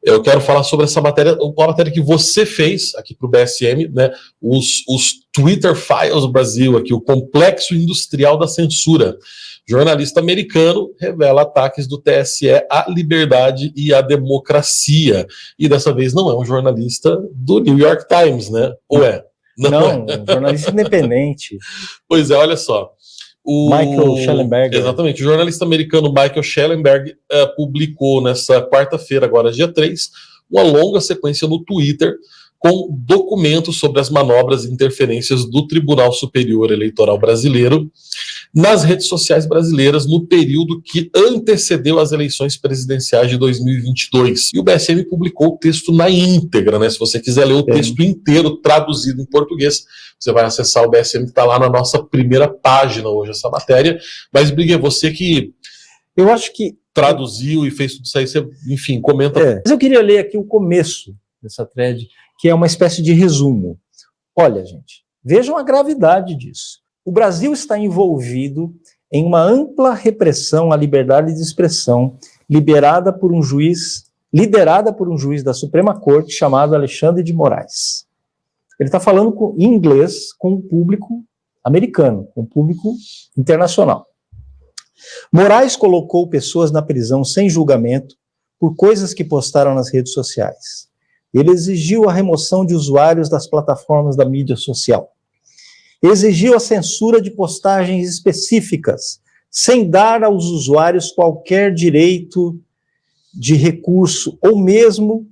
Eu quero falar sobre essa matéria, uma matéria que você fez aqui para o BSM, né? Os Twitter Files do Brasil, aqui, o complexo industrial da censura. Jornalista americano revela ataques do TSE à liberdade e à democracia. E dessa vez não é um jornalista do New York Times, né? Ou é? Não, um jornalista independente. Pois é, olha só. Michael Shellenberger. Exatamente, o jornalista americano Michael Shellenberger publicou nessa quarta-feira, agora dia 3, uma longa sequência no Twitter com documentos sobre as manobras e interferências do Tribunal Superior Eleitoral Brasileiro nas redes sociais brasileiras no período que antecedeu as eleições presidenciais de 2022. E o BSM publicou o texto na íntegra, né? Se você quiser ler o texto inteiro traduzido em português, você vai acessar o BSM, que está lá na nossa primeira página hoje, essa matéria. Mas, Briguet, você que... Eu acho que... traduziu e fez tudo isso aí, você, enfim, comenta... Mas eu queria ler aqui o começo dessa thread, que é uma espécie de resumo. Olha, gente, vejam a gravidade disso. O Brasil está envolvido em uma ampla repressão à liberdade de expressão, liderada por um juiz da Suprema Corte chamado Alexandre de Moraes. Ele está falando em inglês com o público americano, com o público internacional. Moraes colocou pessoas na prisão sem julgamento por coisas que postaram nas redes sociais. Ele exigiu a remoção de usuários das plataformas da mídia social. Exigiu a censura de postagens específicas, sem dar aos usuários qualquer direito de recurso ou mesmo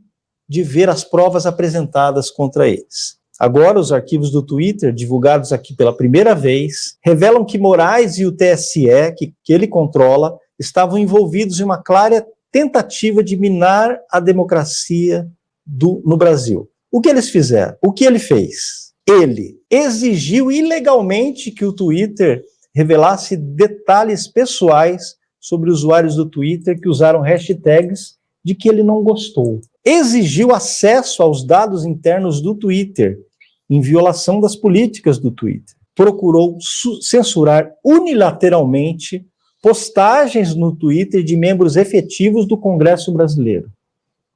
de ver as provas apresentadas contra eles. Agora, os arquivos do Twitter, divulgados aqui pela primeira vez, revelam que Moraes e o TSE, que ele controla, estavam envolvidos em uma clara tentativa de minar a democracia no Brasil. O que eles fizeram? O que ele fez? Ele exigiu ilegalmente que o Twitter revelasse detalhes pessoais sobre usuários do Twitter que usaram hashtags de que ele não gostou. Exigiu acesso aos dados internos do Twitter, em violação das políticas do Twitter. Procurou censurar unilateralmente postagens no Twitter de membros efetivos do Congresso Brasileiro.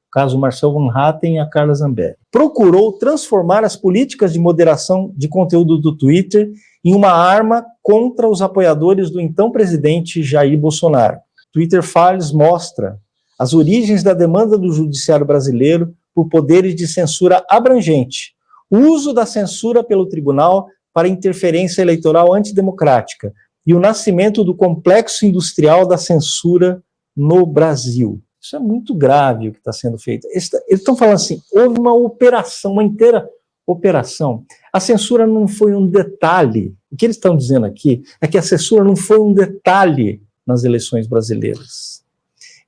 Caso Marcel Van Hatten e a Carla Zambelli. Procurou transformar as políticas de moderação de conteúdo do Twitter em uma arma contra os apoiadores do então presidente Jair Bolsonaro. Twitter Files mostra as origens da demanda do judiciário brasileiro por poderes de censura abrangente, o uso da censura pelo tribunal para interferência eleitoral antidemocrática e o nascimento do complexo industrial da censura no Brasil. Isso é muito grave o que está sendo feito. Eles estão falando assim, houve uma operação, uma inteira operação. A censura não foi um detalhe. O que eles estão dizendo aqui é que a censura não foi um detalhe nas eleições brasileiras.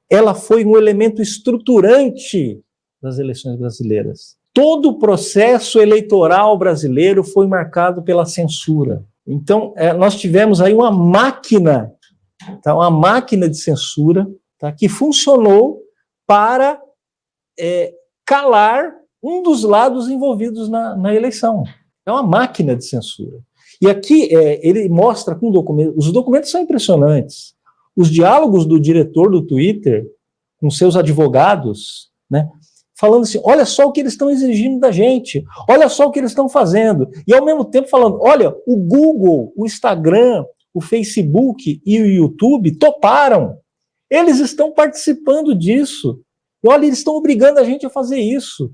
Ela foi um elemento estruturante das eleições brasileiras. Todo o processo eleitoral brasileiro foi marcado pela censura. Então, nós tivemos aí uma máquina de censura, tá, que funcionou para calar um dos lados envolvidos na eleição. É uma máquina de censura. E aqui ele mostra com documentos, os documentos são impressionantes. Os diálogos do diretor do Twitter com seus advogados, né, falando assim, olha só o que eles estão exigindo da gente, olha só o que eles estão fazendo. E ao mesmo tempo falando, olha, o Google, o Instagram, o Facebook e o YouTube toparam. Eles estão participando disso. E olha, eles estão obrigando a gente a fazer isso.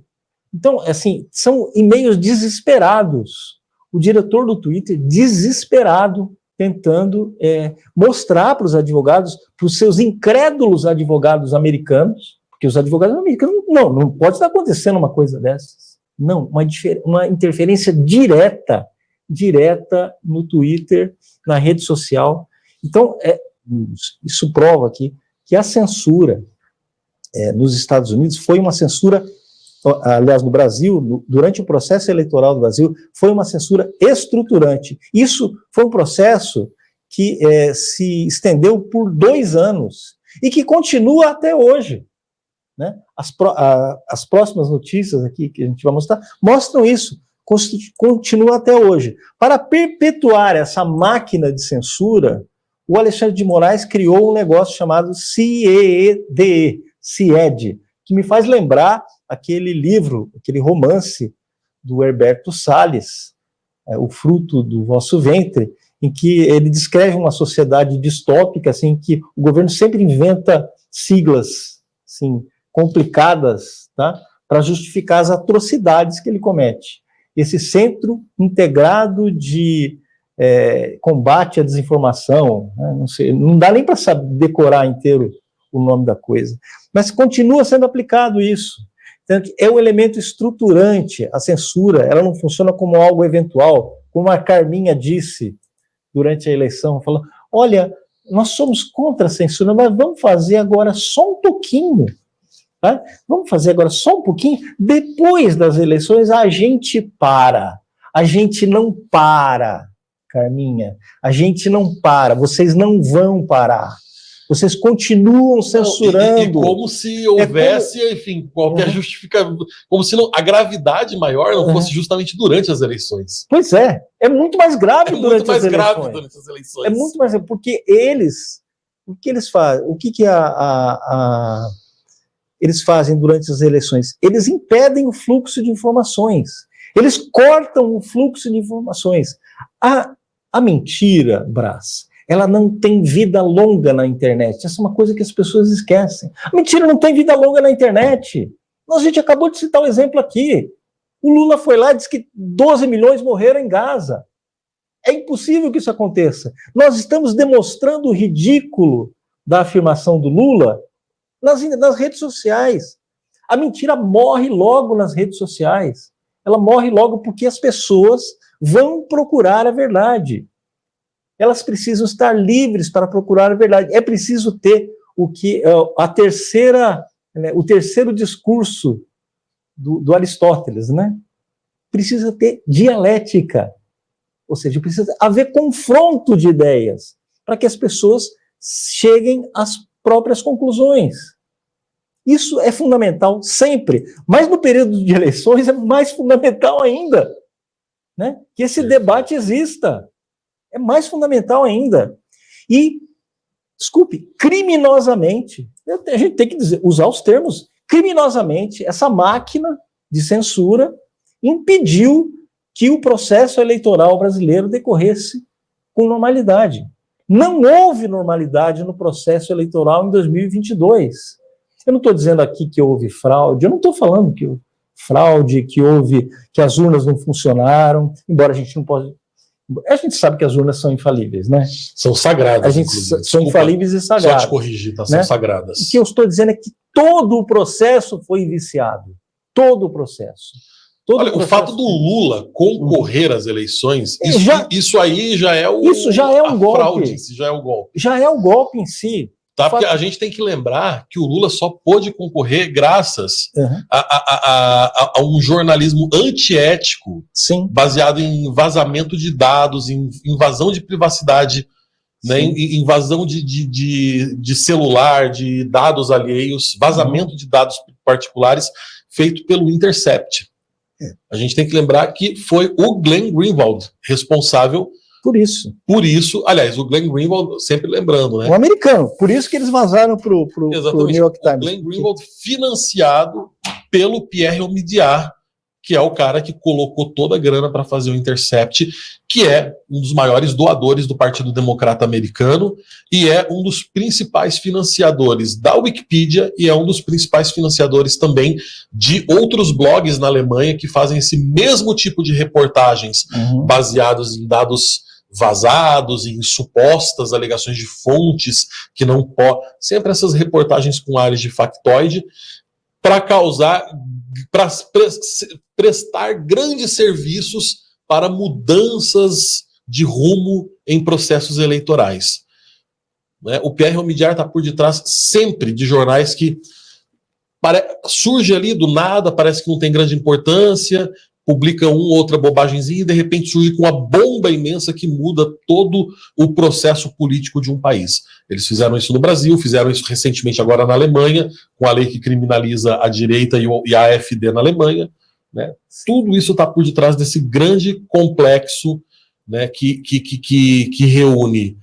Então, assim, são e-mails desesperados. O diretor do Twitter, desesperado, tentando mostrar para os advogados, para os seus incrédulos advogados americanos, porque os advogados americanos, não pode estar acontecendo uma coisa dessas. Não, uma interferência direta no Twitter, na rede social. Então, isso prova aqui que a censura nos Estados Unidos foi uma censura, aliás, no Brasil, durante o processo eleitoral do Brasil, foi uma censura estruturante. Isso foi um processo que se estendeu por 2 anos e que continua até hoje. Né? As próximas notícias aqui que a gente vai mostrar mostram isso, continua até hoje. Para perpetuar essa máquina de censura, o Alexandre de Moraes criou um negócio chamado CIED, que me faz lembrar aquele livro, aquele romance do Herberto Salles, O Fruto do Vosso Ventre, em que ele descreve uma sociedade distópica, assim, que o governo sempre inventa siglas, assim, complicadas, tá, para justificar as atrocidades que ele comete. Esse Centro Integrado de Combate à Desinformação, né, não sei, não dá nem para decorar inteiro o nome da coisa, mas continua sendo aplicado isso. Então, é um elemento estruturante. A censura, ela não funciona como algo eventual, como a Carminha disse durante a eleição, falando, olha, nós somos contra a censura, mas vamos fazer agora só um pouquinho, tá? Vamos fazer agora só um pouquinho, depois das eleições a gente para. A gente não para, Carminha, a gente não para, vocês não vão parar. Vocês continuam censurando. E como se houvesse, enfim, qualquer justificativa, como se a gravidade maior não fosse justamente durante as eleições. Pois é muito mais grave durante as eleições. É muito mais grave, porque o que eles fazem? O que eles fazem durante as eleições? Eles impedem o fluxo de informações. Eles cortam o fluxo de informações. A mentira, Brás, ela não tem vida longa na internet. Essa é uma coisa que as pessoas esquecem. A mentira não tem vida longa na internet. A gente acabou de citar um exemplo aqui. O Lula foi lá e disse que 12 milhões morreram em Gaza. É impossível que isso aconteça. Nós estamos demonstrando o ridículo da afirmação do Lula nas redes sociais. A mentira morre logo nas redes sociais. Ela morre logo porque as pessoas vão procurar a verdade. Elas precisam estar livres para procurar a verdade. É preciso ter o terceiro discurso do Aristóteles, né? Precisa ter dialética, ou seja, precisa haver confronto de ideias para que as pessoas cheguem às próprias conclusões. Isso é fundamental sempre, mas no período de eleições é mais fundamental ainda, né? Que esse debate exista. É mais fundamental ainda. E, desculpe, criminosamente, a gente tem que usar os termos, criminosamente, essa máquina de censura impediu que o processo eleitoral brasileiro decorresse com normalidade. Não houve normalidade no processo eleitoral em 2022. Eu não estou dizendo aqui que houve fraude, eu não estou falando que houve fraude, que as urnas não funcionaram, embora a gente não possa... A gente sabe que as urnas são infalíveis, né? São sagradas, são infalíveis e sagradas. Só te corrigir, tá? São, né? Sagradas. O que eu estou dizendo é que todo o processo foi viciado. Todo o processo. Olha, o fato do Lula concorrer às eleições, isso aí já é o... Isso já é um golpe. Fraude, já é o golpe. Já é o golpe em si. Tá, porque a gente tem que lembrar que o Lula só pôde concorrer graças a um jornalismo antiético, sim, baseado em vazamento de dados, em invasão de privacidade, né, em invasão de celular, de dados alheios, vazamento de dados particulares feito pelo Intercept. A gente tem que lembrar que foi o Glenn Greenwald responsável por isso. Aliás, o Glenn Greenwald, sempre lembrando, né? Um americano, por isso que eles vazaram para o New York Times. O Glenn Greenwald financiado pelo Pierre Omidyar, que é o cara que colocou toda a grana para fazer o Intercept, que é um dos maiores doadores do Partido Democrata Americano e é um dos principais financiadores da Wikipedia e é um dos principais financiadores também de outros blogs na Alemanha que fazem esse mesmo tipo de reportagens baseados em dados vazados, em supostas alegações de fontes que não podem, sempre essas reportagens com áreas de factoide, para prestar grandes serviços para mudanças de rumo em processos eleitorais. Né? O Pierre Omidyar está por detrás sempre de jornais que surge ali do nada, parece que não tem grande importância, publica outra bobagemzinha e de repente surge com uma bomba imensa que muda todo o processo político de um país. Eles fizeram isso no Brasil, fizeram isso recentemente agora na Alemanha, com a lei que criminaliza a direita e a AfD na Alemanha. Né? Tudo isso está por detrás desse grande complexo, né, que reúne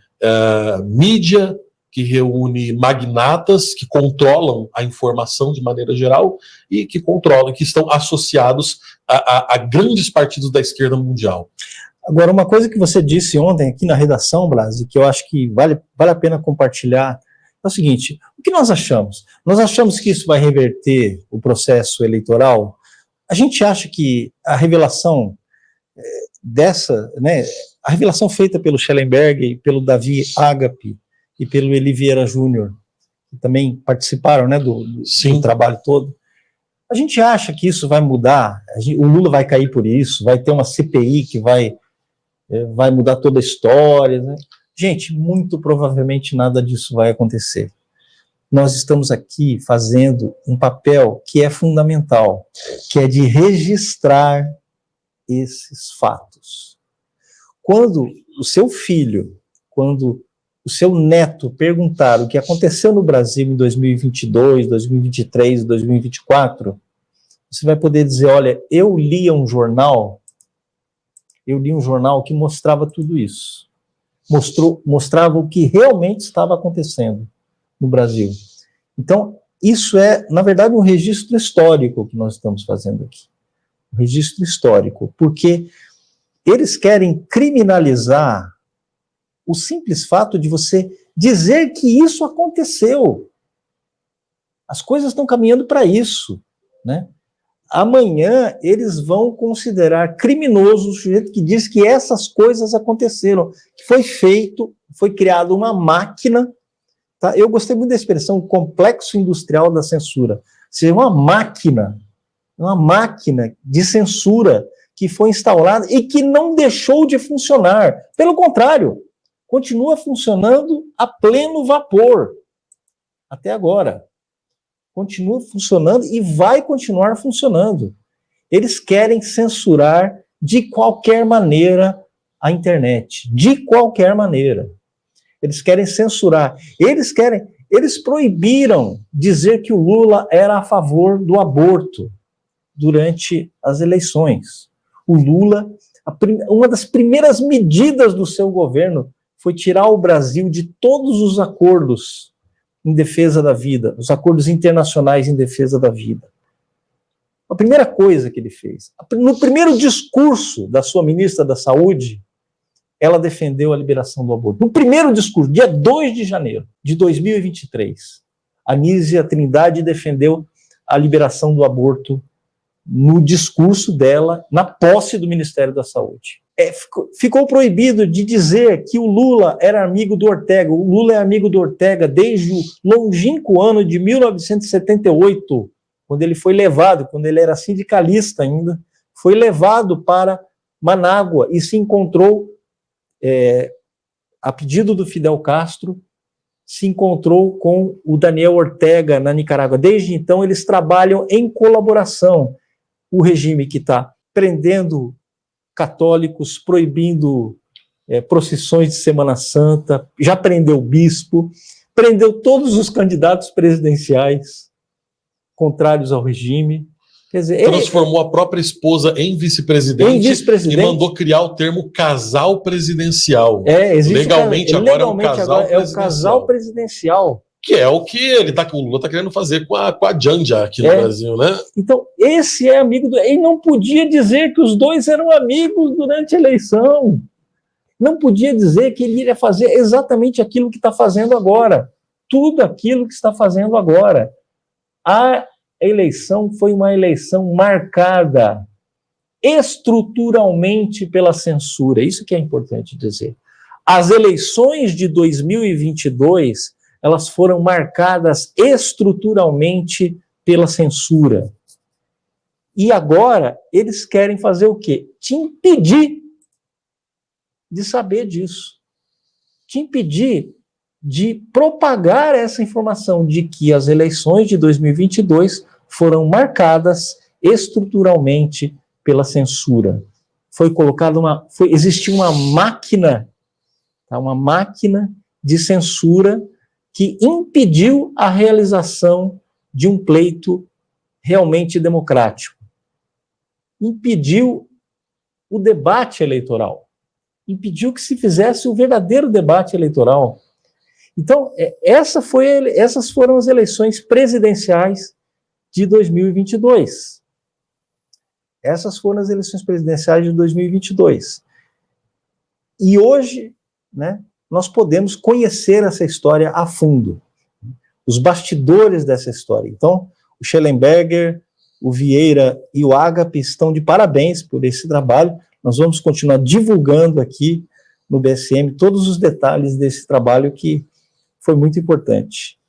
mídia, que reúne magnatas que controlam a informação de maneira geral e que controlam, que estão associados a grandes partidos da esquerda mundial. Agora, uma coisa que você disse ontem aqui na redação, Blasi, que eu acho que vale a pena compartilhar, é o seguinte: o que nós achamos? Nós achamos que isso vai reverter o processo eleitoral? A gente acha que a revelação a revelação feita pelo Schellenberg, pelo Davi Agape e pelo Eli Vieira Júnior, que também participaram, né, do trabalho todo, a gente acha que isso vai mudar? O Lula vai cair por isso? Vai ter uma CPI que vai mudar toda a história, né? Gente, muito provavelmente nada disso vai acontecer. Nós estamos aqui fazendo um papel que é fundamental, que é de registrar esses fatos. Quando o seu filho, quando o seu neto perguntar o que aconteceu no Brasil em 2022, 2023, 2024, você vai poder dizer: olha, eu li um jornal que mostrava tudo isso. Mostrava o que realmente estava acontecendo no Brasil. Então, isso é, na verdade, um registro histórico que nós estamos fazendo aqui. Um registro histórico, porque eles querem criminalizar o simples fato de você dizer que isso aconteceu. As coisas estão caminhando para isso, né? Amanhã eles vão considerar criminoso o sujeito que diz que essas coisas aconteceram, que foi criada uma máquina, tá? Eu gostei muito da expressão, o complexo industrial da censura. Ou seja, uma máquina de censura que foi instaurada e que não deixou de funcionar. Pelo contrário, continua funcionando a pleno vapor, até agora. Continua funcionando e vai continuar funcionando. Eles querem censurar de qualquer maneira a internet. De qualquer maneira. Eles querem censurar. Eles proibiram dizer que o Lula era a favor do aborto durante as eleições. O Lula, uma das primeiras medidas do seu governo foi tirar o Brasil de todos os acordos em defesa da vida, os acordos internacionais em defesa da vida. A primeira coisa que ele fez, no primeiro discurso da sua ministra da Saúde, ela defendeu a liberação do aborto. No primeiro discurso, dia 2 de janeiro de 2023, a Nízia Trindade defendeu a liberação do aborto no discurso dela, na posse do Ministério da Saúde. Ficou proibido de dizer que o Lula era amigo do Ortega. O Lula é amigo do Ortega desde o longínquo ano de 1978, quando ele foi levado, quando ele era sindicalista ainda, foi levado para Manágua e se encontrou, a pedido do Fidel Castro, se encontrou com o Daniel Ortega na Nicarágua. Desde então, eles trabalham em colaboração. O regime que está prendendo católicos, proibindo procissões de Semana Santa, já prendeu o bispo, prendeu todos os candidatos presidenciais contrários ao regime. Quer dizer, transformou a própria esposa em vice-presidente e mandou criar o termo casal presidencial. Legalmente agora é o casal presidencial. Que é o que o Lula está querendo fazer com a Janja aqui no Brasil, né? Então, esse é amigo ele não podia dizer que os dois eram amigos durante a eleição. Não podia dizer que ele iria fazer exatamente aquilo que está fazendo agora. Tudo aquilo que está fazendo agora. A eleição foi uma eleição marcada estruturalmente pela censura. Isso que é importante dizer. As eleições de 2022... elas foram marcadas estruturalmente pela censura. E agora, eles querem fazer o quê? Te impedir de saber disso. Te impedir de propagar essa informação de que as eleições de 2022 foram marcadas estruturalmente pela censura. Existiu uma máquina de censura que impediu a realização de um pleito realmente democrático. Impediu o debate eleitoral. Impediu que se fizesse o verdadeiro debate eleitoral. Então, essas foram as eleições presidenciais de 2022. Essas foram as eleições presidenciais de 2022. E hoje, né, nós podemos conhecer essa história a fundo, os bastidores dessa história. Então, o Schellenberger, o Vieira e o Agape estão de parabéns por esse trabalho. Nós vamos continuar divulgando aqui no BSM todos os detalhes desse trabalho que foi muito importante.